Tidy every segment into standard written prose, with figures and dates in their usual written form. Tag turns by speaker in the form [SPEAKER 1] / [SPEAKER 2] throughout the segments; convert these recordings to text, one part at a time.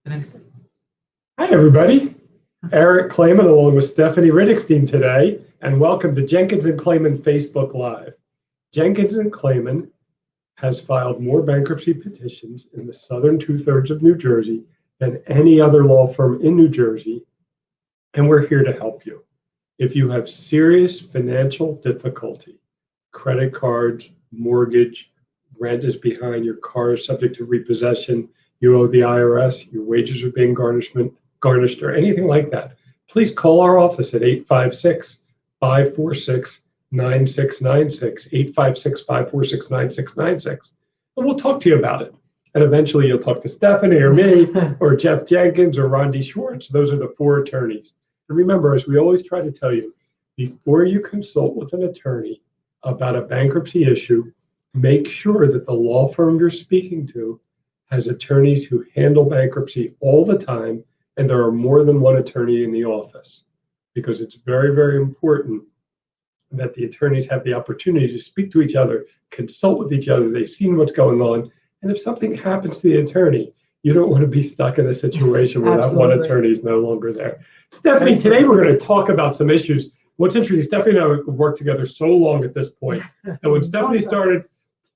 [SPEAKER 1] Hi, everybody. Eric Clayman along with Stephanie Riddickstein today, and welcome to Jenkins and Clayman Facebook Live. Jenkins and Clayman has filed more bankruptcy petitions in the southern two-thirds of New Jersey than any other law firm in New Jersey, and we're here to help you. If you have serious financial difficulty, credit cards, mortgage, rent is behind, your car is subject to repossession, you owe the IRS, your wages are being garnished, or anything like that, please call our office at 856-546-9696, 856-546-9696, and we'll talk to you about it. And eventually you'll talk to Stephanie or me or Jeff Jenkins or Rondi Schwartz. Those are the four attorneys. And remember, as we always try to tell you, before you consult with an attorney about a bankruptcy issue, make sure that the law firm you're speaking to has attorneys who handle bankruptcy all the time, and there are more than one attorney in the office, because it's very, very important that the attorneys have the opportunity to speak to each other, consult with each other. They've seen what's going on. And if something happens to the attorney, you don't want to be stuck in a situation where that one attorney is no longer there. Stephanie, today we're going to talk about some issues. What's interesting, Stephanie and I have worked together so long at this point. And when Stephanie started,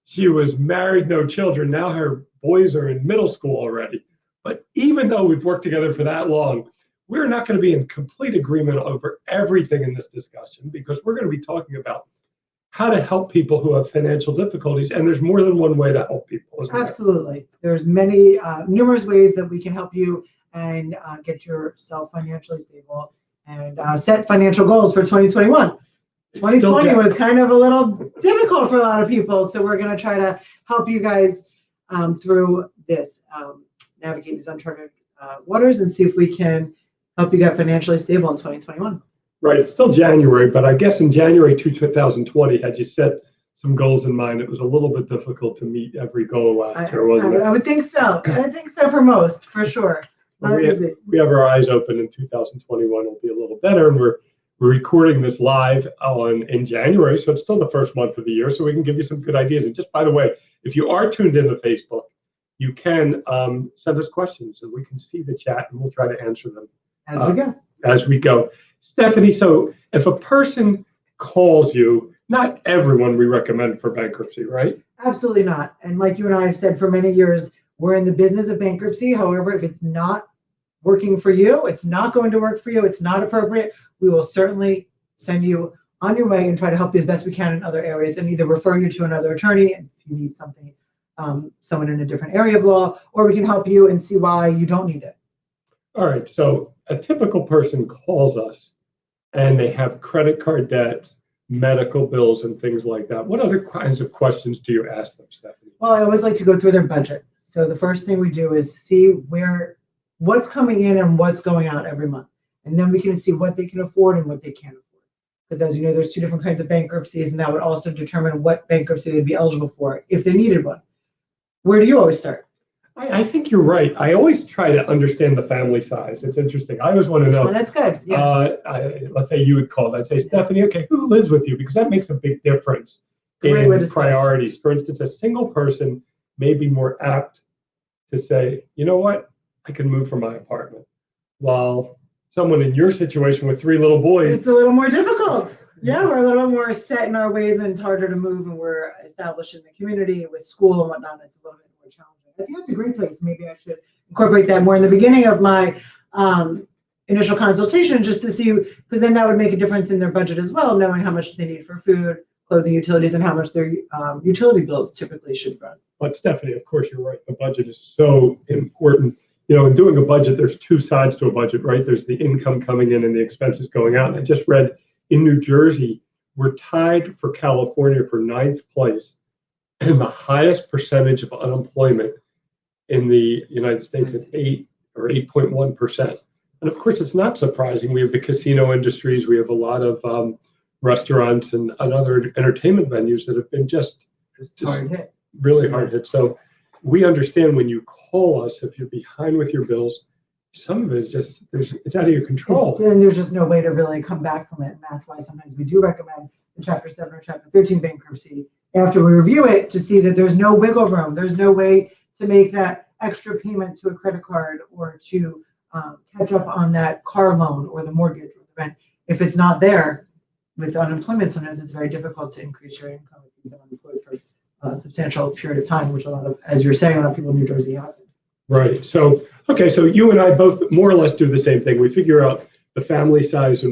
[SPEAKER 1] she was married, no children. Now her boys are in middle school already. But even though we've worked together for that long, we're not going to be in complete agreement over everything in this discussion, because we're going to be talking about how to help people who have financial difficulties. And there's more than one way to help people.
[SPEAKER 2] Absolutely. There's many, numerous ways that we can help you and get yourself financially stable and set financial goals for 2021. 2020 was kind of a little difficult for a lot of people. So we're going to try to help you guys through this, navigate these uncharted waters and see if we can help you get financially stable in 2021.
[SPEAKER 1] Right. It's still January, but I guess in January 2020, had you set some goals in mind, it was a little bit difficult to meet every goal last year, wasn't it?
[SPEAKER 2] I would think so. I think so for most, for sure.
[SPEAKER 1] We have our eyes open in 2021. It'll be a little better. And we're recording this live in January, so it's still the first month of the year, so we can give you some good ideas. And just by the way, if you are tuned into Facebook, you can send us questions and we can see the chat and we'll try to answer them as we go. Stephanie, so if a person calls you, not everyone we recommend for bankruptcy, right?
[SPEAKER 2] Absolutely not. And like you and I have said for many years, we're in the business of bankruptcy. However, if it's not working for you, it's not going to work for you, it's not appropriate, we will certainly send you on your way and try to help you as best we can in other areas, and either refer you to another attorney if you need something, someone in a different area of law, or we can help you and see why you don't need it.
[SPEAKER 1] All right. So a typical person calls us and they have credit card debts, medical bills, and things like that. What other kinds of questions do you ask them, Stephanie?
[SPEAKER 2] Well, I always like to go through their budget. So the first thing we do is see what's coming in and what's going out every month. And then we can see what they can afford and what they can't afford. Because as you know, there's two different kinds of bankruptcies, and that would also determine what bankruptcy they'd be eligible for if they needed one. Where do you always start?
[SPEAKER 1] I think you're right. I always try to understand the family size. It's interesting. I always want to know.
[SPEAKER 2] That's good. Yeah.
[SPEAKER 1] Let's say you would call. I'd say, Stephanie, okay, who lives with you? Because that makes a big difference in priorities. For instance, a single person may be more apt to say, you know what, I can move from my apartment. While someone in your situation with three little boys,
[SPEAKER 2] it's a little more difficult. Yeah, we're a little more set in our ways, and it's harder to move, and we're established in the community with school and whatnot. It's a little bit more challenging. I think that's a great place. Maybe I should incorporate that more in the beginning of my initial consultation, just to see, because then that would make a difference in their budget as well, knowing how much they need for food, clothing, utilities, and how much their utility bills typically should run.
[SPEAKER 1] But Stephanie, of course, you're right. The budget is so important. You know, in doing a budget, there's two sides to a budget, right? There's the income coming in and the expenses going out. And I just read in New Jersey, we're tied for California for 9th place and the highest percentage of unemployment in the United States at 8.1%. And of course, it's not surprising. We have the casino industries. We have a lot of restaurants and other entertainment venues that have been just
[SPEAKER 2] hard hit.
[SPEAKER 1] Really hard hit. So we understand when you call us, if you're behind with your bills, some of it is just, it's out of your control.
[SPEAKER 2] And there's just no way to really come back from it. And that's why sometimes we do recommend the Chapter 7 or Chapter 13 bankruptcy after we review it, to see that there's no wiggle room. There's no way to make that extra payment to a credit card or to catch up on that car loan or the mortgage or the rent. If it's not there, with unemployment, sometimes it's very difficult to increase your income if you've been unemployed for a substantial period of time, which a lot of, as you're saying, a lot of people in New Jersey have. Right.
[SPEAKER 1] So, okay, so you and I both more or less do the same thing. We figure out the family size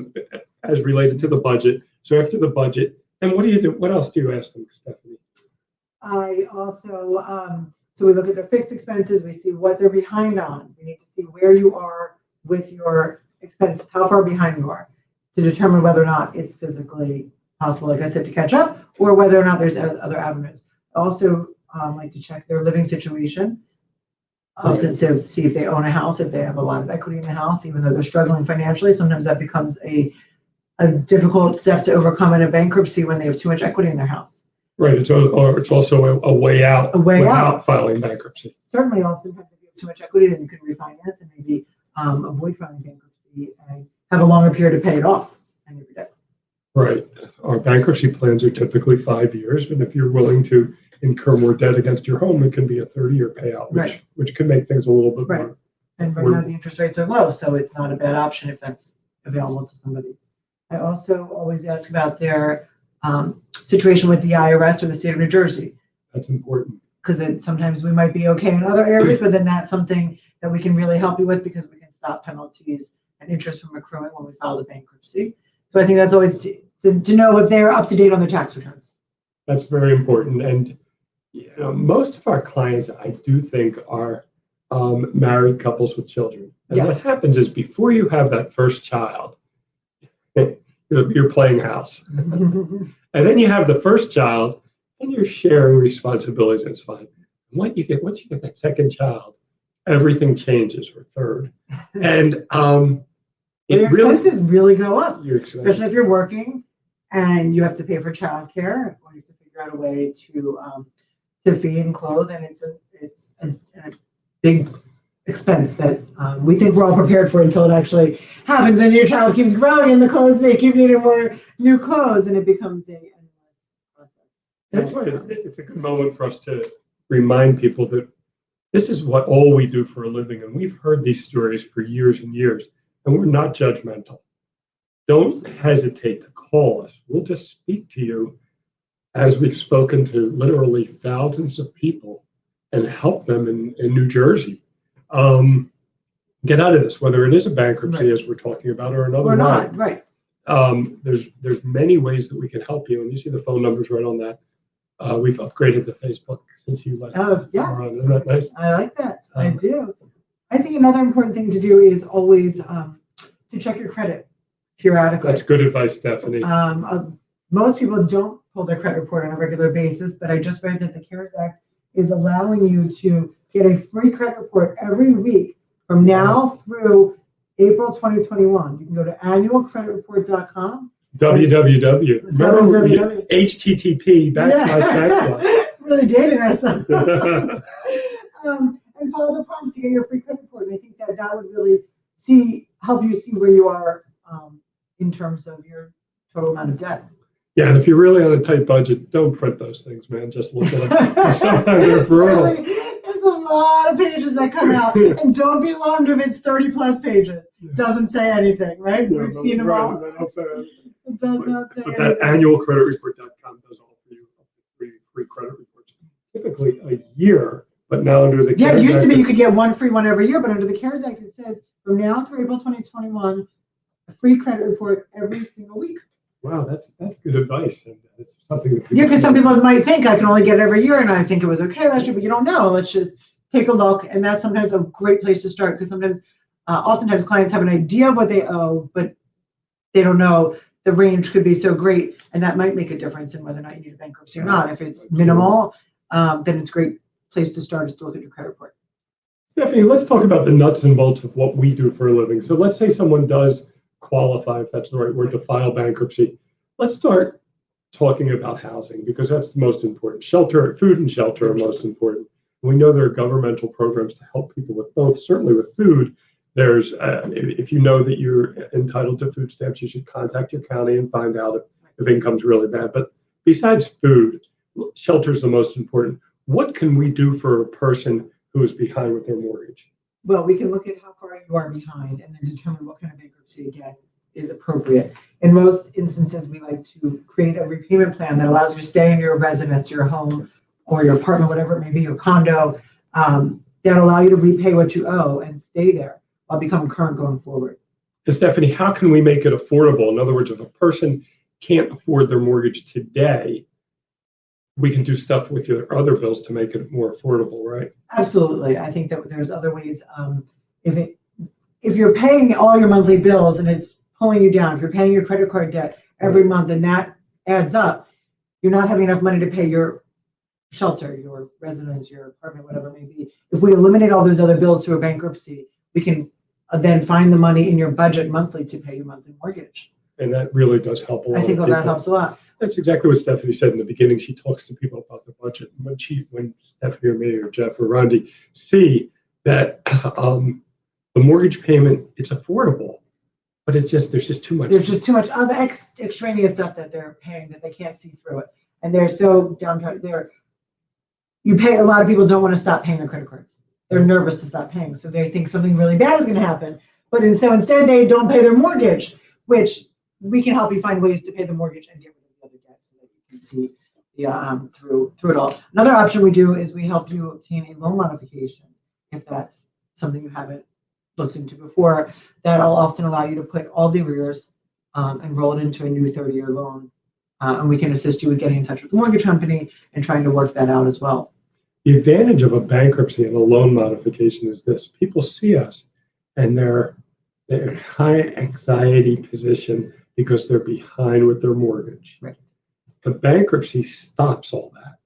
[SPEAKER 1] as related to the budget. So after the budget, and what do you do? What else do you ask them, Stephanie?
[SPEAKER 2] I also, so we look at their fixed expenses. We see what they're behind on. We need to see where you are with your expenses, how far behind you are, to determine whether or not it's physically possible, like I said, to catch up, or whether or not there's other avenues. I also like to check their living situation. Often to see if they own a house, if they have a lot of equity in the house, even though they're struggling financially. Sometimes that becomes a difficult step to overcome in a bankruptcy when they have too much equity in their house.
[SPEAKER 1] Right. It's also a way out without filing bankruptcy.
[SPEAKER 2] Certainly, oftentimes if you have too much equity, then you can refinance and maybe avoid filing bankruptcy and have a longer period to pay it off and you're debt.
[SPEAKER 1] Right. Our bankruptcy plans are typically 5 years, and if you're willing to incur more debt against your home, it can be a 30-year payout, which can make things a little bit more.
[SPEAKER 2] And right now the interest rates are low, so it's not a bad option if that's available to somebody. I also always ask about their situation with the IRS or the state of New Jersey.
[SPEAKER 1] That's important.
[SPEAKER 2] Because sometimes we might be okay in other areas, but then that's something that we can really help you with because we can stop penalties and interest from accruing when we file the bankruptcy. So I think that's always to know if they're up to date on their tax returns.
[SPEAKER 1] That's very important. And most of our clients, I do think, are married couples with children. And what happens is before you have that first child, you're playing house. And then you have the first child and you're sharing responsibilities. It's fine. Once you get that second child, everything changes, or third. And
[SPEAKER 2] your expenses really go up, especially if you're working and you have to pay for childcare, or you have to figure out a way to feed and clothe, and it's a big expense that we think we're all prepared for until it actually happens, and your child keeps growing, and the clothes, they keep needing more new clothes, and it becomes a process.
[SPEAKER 1] That's why it's a good moment for us to remind people that this is all we do for a living, and we've heard these stories for years and years. And we're not judgmental. Don't hesitate to call us. We'll just speak to you as we've spoken to literally thousands of people and help them in New Jersey get out of this, whether it is a bankruptcy, as we're talking about, or another
[SPEAKER 2] or not. Right.
[SPEAKER 1] There's many ways that we can help you, and you see the phone numbers right on that. We've upgraded the Facebook since you left.
[SPEAKER 2] Oh, yes.
[SPEAKER 1] Isn't that nice?
[SPEAKER 2] I like that. I do. I think another important thing to do is always to check your credit periodically.
[SPEAKER 1] That's good advice, Stephanie.
[SPEAKER 2] Most people don't pull their credit report on a regular basis, but I just read that the CARES Act is allowing you to get a free credit report every week from now through April 2021. You can go to annualcreditreport.com.
[SPEAKER 1] www. HTTP //
[SPEAKER 2] Really dating ourselves. And follow the prompts to get your free credit report. And I think that would really help you see where you are in terms of your total amount of debt.
[SPEAKER 1] Yeah, and if you're really on a tight budget, don't print those things, man. Just look at them. Sometimes they're brutal.
[SPEAKER 2] Really, there's a lot of pages that come out, and don't be alarmed if it's 30+ pages. Doesn't say anything, right? We've seen them all. It does not say anything.
[SPEAKER 1] But that annualcreditreport.com does all for you, free credit reports. Typically a year. But now under the CARES
[SPEAKER 2] it used
[SPEAKER 1] Act,
[SPEAKER 2] to be you could get one free one every year, but under the CARES Act, it says from now through April 2021, a free credit report every single week.
[SPEAKER 1] Wow, that's good advice, and it's something that
[SPEAKER 2] because some people might think I can only get it every year, and I think it was okay last year, but you don't know. Let's just take a look, and that's sometimes a great place to start because oftentimes clients have an idea of what they owe, but they don't know the range could be so great, and that might make a difference in whether or not you need a bankruptcy or not. If it's minimal, then it's a great place to start is to look at your credit report.
[SPEAKER 1] Stephanie, let's talk about the nuts and bolts of what we do for a living. So let's say someone does qualify, if that's the right word, to file bankruptcy. Let's start talking about housing because that's the most important. Food and shelter are most important. We know there are governmental programs to help people with both. Certainly with food, there's if you know that you're entitled to food stamps, you should contact your county and find out if income's really bad. But besides food, shelter is the most important. What can we do for a person who is behind with their mortgage?
[SPEAKER 2] Well, we can look at how far you are behind and then determine what kind of bankruptcy, again, is appropriate. In most instances, we like to create a repayment plan that allows you to stay in your residence, your home, or your apartment, whatever it may be, your condo, that allow you to repay what you owe and stay there while becoming current going forward.
[SPEAKER 1] And Stephanie, how can we make it affordable? In other words, if a person can't afford their mortgage today, we can do stuff with your other bills to make it more affordable, right?
[SPEAKER 2] Absolutely. I think that there's other ways. If you're paying all your monthly bills and it's pulling you down, if you're paying your credit card debt every month and that adds up, you're not having enough money to pay your shelter, your residence, your apartment, whatever it may be. If we eliminate all those other bills through a bankruptcy, we can then find the money in your budget monthly to pay your monthly mortgage.
[SPEAKER 1] And that really does help a lot.
[SPEAKER 2] I think that helps a lot.
[SPEAKER 1] That's exactly what Stephanie said in the beginning. She talks to people about the budget. When Stephanie or me or Jeff or Rondi see that the mortgage payment, it's affordable, but there's just too much.
[SPEAKER 2] There's just too much other extraneous stuff that they're paying that they can't see through it. And they're so downtrodden. A lot of people don't want to stop paying their credit cards. They're nervous to stop paying. So they think something really bad is going to happen. But instead they don't pay their mortgage, which we can help you find ways to pay the mortgage and get rid of the other debt so that you can see through it all. Another option we do is we help you obtain a loan modification if that's something you haven't looked into before. That'll often allow you to put all the arrears and roll it into a new 30-year loan. And we can assist you with getting in touch with the mortgage company and trying to work that out as well.
[SPEAKER 1] The advantage of a bankruptcy and a loan modification is this: people see us and they're in a high anxiety position because they're behind with their mortgage.
[SPEAKER 2] Right.
[SPEAKER 1] The bankruptcy stops all that.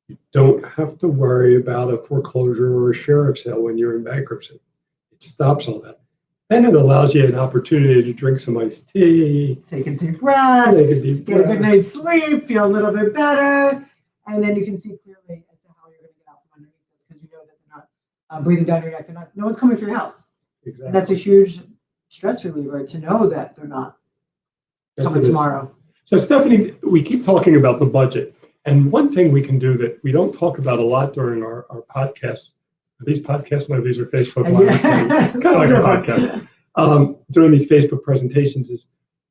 [SPEAKER 1] You don't have to worry about a foreclosure or a sheriff's sale when you're in bankruptcy. It stops all that. Then it allows you an opportunity to drink some iced tea,
[SPEAKER 2] Take a deep breath, get a good night's sleep, feel a little bit better, and then you can see clearly as to how you're going to get out from underneath this because you know that they're not breathing down your neck. No one's coming for your house.
[SPEAKER 1] Exactly.
[SPEAKER 2] And that's a huge stress reliever to know that they're not coming tomorrow.
[SPEAKER 1] So Stephanie, we keep talking about the budget. And one thing we can do that we don't talk about a lot during our podcasts, these podcasts, no, these are Facebook Live, kind of like a podcast, during these Facebook presentations is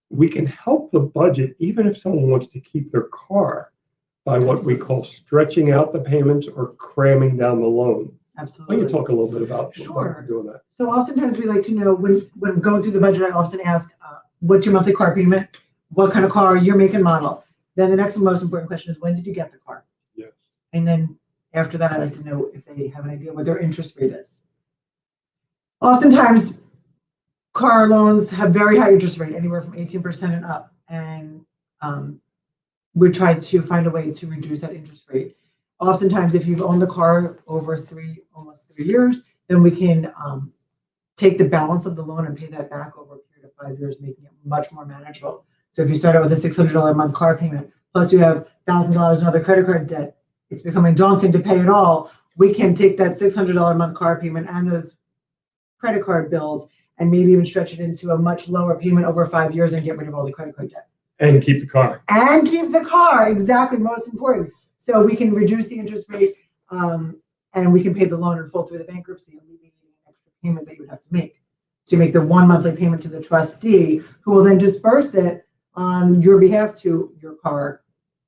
[SPEAKER 1] we can help the budget even if someone wants to keep their car by what we call stretching out the payments or cramming down the loan.
[SPEAKER 2] Absolutely.
[SPEAKER 1] Why don't you talk a little bit about doing that?
[SPEAKER 2] So oftentimes we like to know when going through the budget, I often ask, what's your monthly car payment? What kind of car, your make and model? Then the next and most important question is, when did you get the car?
[SPEAKER 1] Yes.
[SPEAKER 2] And then after that, I like to know if they have an idea what their interest rate is. Oftentimes, car loans have very high interest rate, anywhere from 18% and up. And we try to find a way to reduce that interest rate. Oftentimes, if you've owned the car over almost 3 years, then we can take the balance of the loan and pay that back over a period of 5 years, making it much more manageable. So if you start out with a $600 a month car payment, plus you have $1,000 in other credit card debt, it's becoming daunting to pay it all. We can take that $600 a month car payment and those credit card bills and maybe even stretch it into a much lower payment over 5 years and get rid of all the credit card debt.
[SPEAKER 1] And keep the car.
[SPEAKER 2] And keep the car, exactly, most important. So we can reduce the interest rate and we can pay the loan in full through the bankruptcy, alleviating an extra payment that you would have to make. So you make the one monthly payment to the trustee, who will then disperse it on your behalf to your car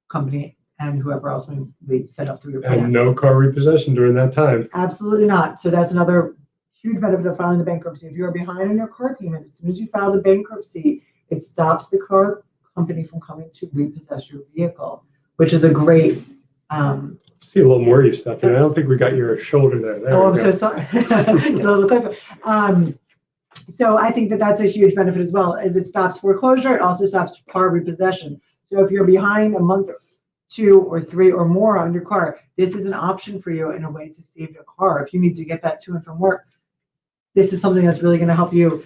[SPEAKER 2] company and whoever else we set up through your plan.
[SPEAKER 1] And no car repossession during that time.
[SPEAKER 2] Absolutely not. So that's another huge benefit of filing the bankruptcy. If you're behind on your car payment, as soon as you file the bankruptcy, it stops the car company from coming to repossess your vehicle, which is a great.
[SPEAKER 1] See a little more of you, Stephanie. I don't think we got your shoulder there.
[SPEAKER 2] I'm so sorry. Get a little closer. So I think that that's a huge benefit as well, as it stops foreclosure. It also stops car repossession. So if you're behind a month or 2 or 3 or more on your car, this is an option for you in a way to save your car. If you need to get that to and from work, this is something that's really going to help you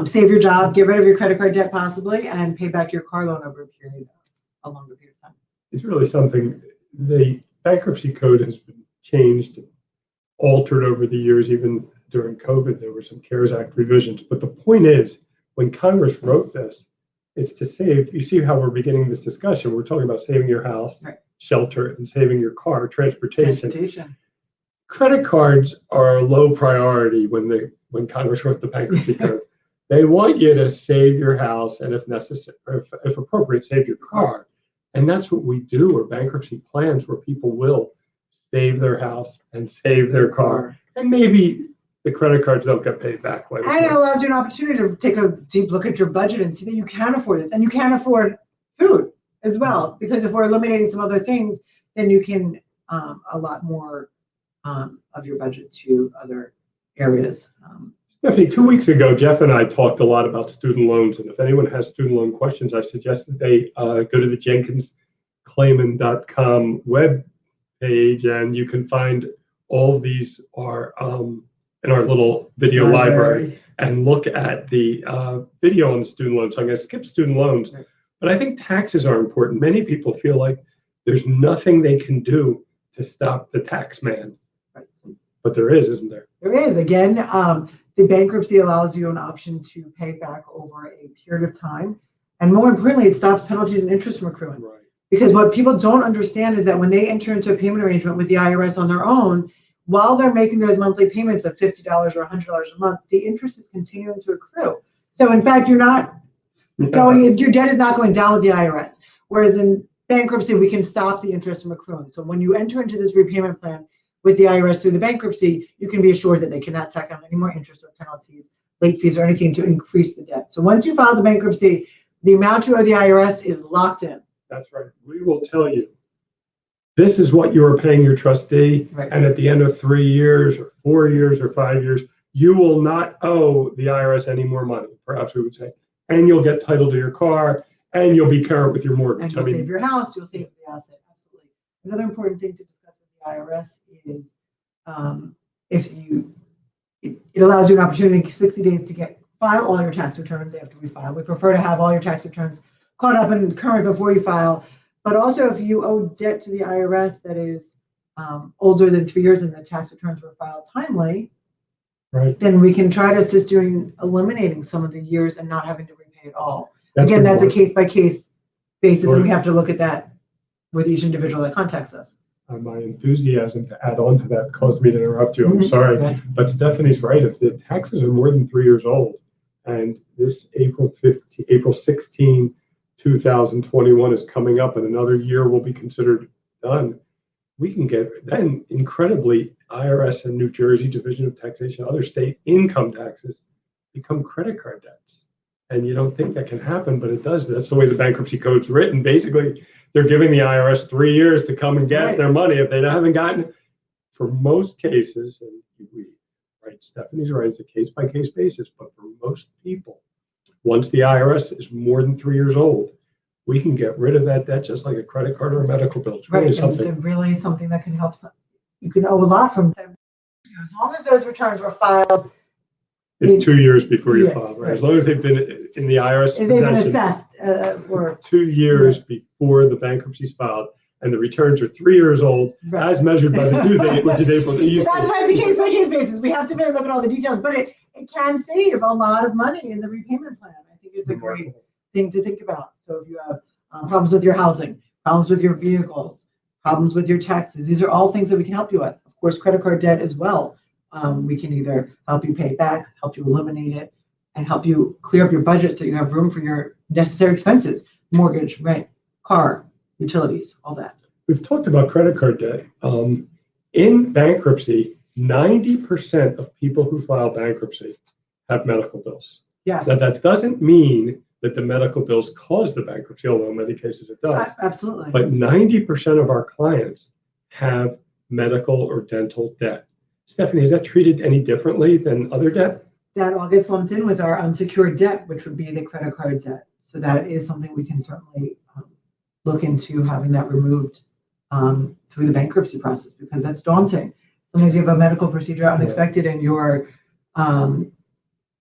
[SPEAKER 2] save your job, get rid of your credit card debt possibly, and pay back your car loan over a longer period of time.
[SPEAKER 1] It's really something. The bankruptcy code has been changed and altered over the years. Even during COVID, there were some CARES Act revisions. But the point is, when Congress wrote this, it's to save. You see how we're beginning this discussion. We're talking about saving your house,
[SPEAKER 2] right,
[SPEAKER 1] shelter, and saving your car, transportation. credit cards are a low priority when Congress wrote the bankruptcy code. They want you to save your house and if necessary, if appropriate, save your car. And that's what we do, or bankruptcy plans where people will save their house and save their car. And maybe the credit cards don't get paid back.
[SPEAKER 2] And it allows you an opportunity to take a deep look at your budget and see that you can afford this. And you can afford food as well, because if we're eliminating some other things, then you can allot more of your budget to other areas.
[SPEAKER 1] Stephanie, 2 weeks ago, Jeff and I talked a lot about student loans. And if anyone has student loan questions, I suggest that they go to the JenkinsClayman.com web page, and you can find all of these are in our little video library, and look at the video on student loans. So I'm going to skip student loans, but I think taxes are important. Many people feel like there's nothing they can do to stop the tax man, but there is, isn't there?
[SPEAKER 2] There is. Again, the bankruptcy allows you an option to pay back over a period of time. And more importantly, it stops penalties and interest from accruing.
[SPEAKER 1] Right.
[SPEAKER 2] Because what people don't understand is that when they enter into a payment arrangement with the IRS on their own, while they're making those monthly payments of $50 or $100 a month, the interest is continuing to accrue. So in fact, you're not going, your debt is not going down with the IRS. Whereas in bankruptcy, we can stop the interest from accruing. So when you enter into this repayment plan with the IRS through the bankruptcy, you can be assured that they cannot tack on any more interest or penalties, late fees, or anything to increase the debt. So once you file the bankruptcy, the amount you owe the IRS is locked in.
[SPEAKER 1] That's right. We will tell you, this is what you are paying your trustee.
[SPEAKER 2] Right.
[SPEAKER 1] And at the end of 3 years or 4 years or 5 years, you will not owe the IRS any more money, perhaps we would say. And you'll get title to your car, and you'll be current with your mortgage.
[SPEAKER 2] And you'll save your house, you'll save the asset, absolutely. Another important thing to discuss with the IRS is it allows you an opportunity, 60 days to file all your tax returns after we file. We prefer to have all your tax returns caught up and current before you file. But also, if you owe debt to the IRS that is older than 3 years and the tax returns were filed timely,
[SPEAKER 1] right,
[SPEAKER 2] then we can try to assist you in eliminating some of the years and not having to repay it all.
[SPEAKER 1] That's
[SPEAKER 2] Again, that's a
[SPEAKER 1] important.
[SPEAKER 2] case-by-case basis, and we have to look at that with each individual that contacts us.
[SPEAKER 1] My enthusiasm to add on to that caused me to interrupt you. I'm
[SPEAKER 2] Mhm.
[SPEAKER 1] sorry.
[SPEAKER 2] Yes.
[SPEAKER 1] But Stephanie's right. If the taxes are more than 3 years old, and this April 16, 2021 is coming up, and another year will be considered done, we can get then incredibly IRS and New Jersey Division of Taxation, other state income taxes become credit card debts. And you don't think that can happen, but it does. That's the way the bankruptcy code's written. Basically, they're giving the IRS 3 years to come and get their money. If they haven't gotten it, for most cases, and Stephanie's right, it's a case-by-case basis, but for most people, once the IRS is more than 3 years old, we can get rid of that debt just like a credit card or a medical bill. It's really
[SPEAKER 2] Right,
[SPEAKER 1] something.
[SPEAKER 2] it's really something that can help. You can owe a lot from them. As long as those returns were filed.
[SPEAKER 1] It's 2 years before you file, right?
[SPEAKER 2] Right.
[SPEAKER 1] As long as they've been in the IRS
[SPEAKER 2] If they've been
[SPEAKER 1] possession
[SPEAKER 2] assessed or
[SPEAKER 1] 2 years before the bankruptcy is filed, and the returns are 3 years old, as measured by the due date, which is April.
[SPEAKER 2] That's why it's a case-by-case basis. We have to really look at all the details, but it can save a lot of money in the repayment plan. I think it's a great thing to think about. So if you have problems with your housing, problems with your vehicles, problems with your taxes, these are all things that we can help you with. Of course, credit card debt as well. We can either help you pay it back, help you eliminate it, and help you clear up your budget so you have room for your necessary expenses, mortgage, rent, car, utilities, all that.
[SPEAKER 1] We've talked about credit card debt. In bankruptcy, 90% of people who file bankruptcy have medical bills.
[SPEAKER 2] Yes.
[SPEAKER 1] Now, that doesn't mean that the medical bills caused the bankruptcy, although in many cases it does.
[SPEAKER 2] Absolutely.
[SPEAKER 1] But 90% of our clients have medical or dental debt. Stephanie, is that treated any differently than other debt?
[SPEAKER 2] That all gets lumped in with our unsecured debt, which would be the credit card debt. So that is something we can certainly look into having that removed through the bankruptcy process, because that's daunting. Sometimes you have a medical procedure unexpected and your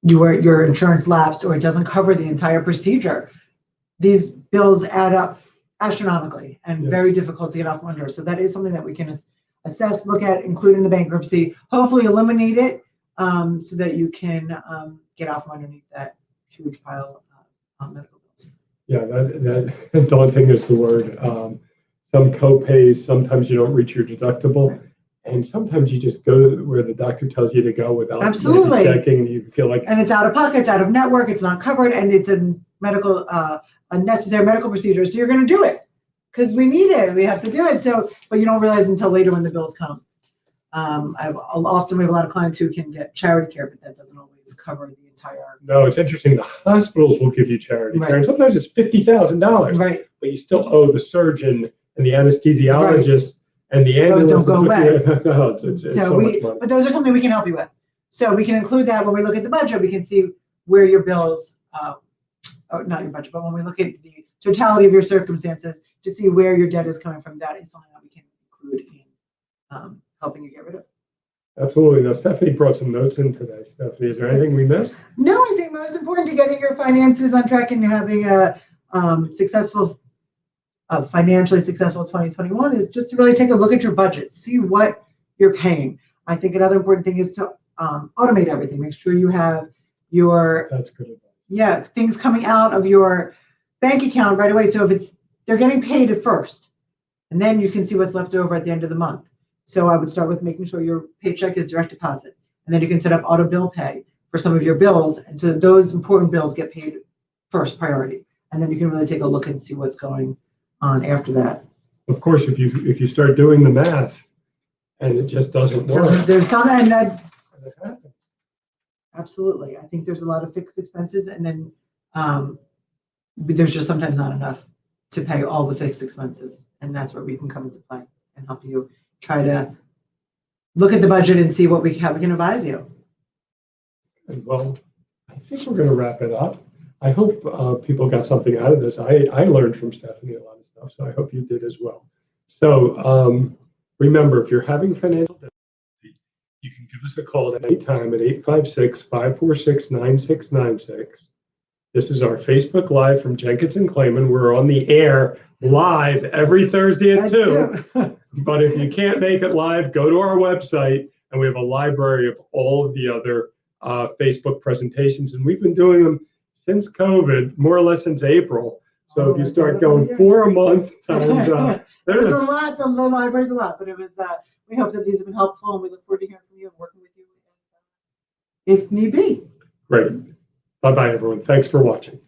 [SPEAKER 2] insurance lapsed or it doesn't cover the entire procedure. These bills add up astronomically and very difficult to get off under. So that is something that we can assess, look at, include in the bankruptcy, hopefully eliminate it so that you can get off from underneath that huge pile of medical bills.
[SPEAKER 1] Yeah, that daunting is the word. Some co-pays, sometimes you don't reach your deductible. And sometimes you just go where the doctor tells you to go without
[SPEAKER 2] Absolutely.
[SPEAKER 1] checking. You feel like,
[SPEAKER 2] and it's out of pocket, it's out of network, it's not covered, and it's a medical, a necessary medical procedure. So you're going to do it because we need it. We have to do it. So, but you don't realize until later when the bills come. Often we have a lot of clients who can get charity care, but that doesn't always cover the entire.
[SPEAKER 1] no, it's interesting. The hospitals will give you charity care, and sometimes it's $50,000.
[SPEAKER 2] Right.
[SPEAKER 1] But you still owe the surgeon and the anesthesiologist and the ambulance.
[SPEAKER 2] Those don't go away.
[SPEAKER 1] No, it's so much money.
[SPEAKER 2] But those are something we can help you with. So we can include that when we look at the budget. We can see where your bills, not your budget, but when we look at the totality of your circumstances to see where your debt is coming from, that is something that we can include in helping you get rid of.
[SPEAKER 1] Absolutely. Now, Stephanie brought some notes in today. Stephanie, is there anything we missed?
[SPEAKER 2] No, I think most important to getting your finances on track and having a financially successful 2021 is just to really take a look at your budget, see what you're paying. I think another important thing is to automate everything. Make sure you have your
[SPEAKER 1] That's good advice.
[SPEAKER 2] Things coming out of your bank account right away. So if they're getting paid at first, and then you can see what's left over at the end of the month. So I would start with making sure your paycheck is direct deposit, and then you can set up auto bill pay for some of your bills, and so that those important bills get paid first priority, and then you can really take a look and see what's going on after that.
[SPEAKER 1] Of course, if you start doing the math and it just doesn't work,
[SPEAKER 2] there's something and that happens. Absolutely, I think there's a lot of fixed expenses, and then there's just sometimes not enough to pay all the fixed expenses, and that's where we can come into play and help you try to look at the budget and see what we can advise you.
[SPEAKER 1] Well, I think we're going to wrap it up. I hope people got something out of this. I learned from Stephanie a lot of stuff, so I hope you did as well. So remember, if you're having financial difficulty, you can give us a call at any time at 856-546-9696. This is our Facebook Live from Jenkins and Clayman. We're on the air live every Thursday at 2. But if you can't make it live, go to our website, and we have a library of all of the other Facebook presentations. And we've been doing them since COVID, more or less since April. So if you start going 4 a month times,
[SPEAKER 2] there's a lot. The library's a lot, but it was. We hope that these have been helpful, and we look forward to hearing from you and working with you if need be.
[SPEAKER 1] Great. Bye-bye, everyone. Thanks for watching.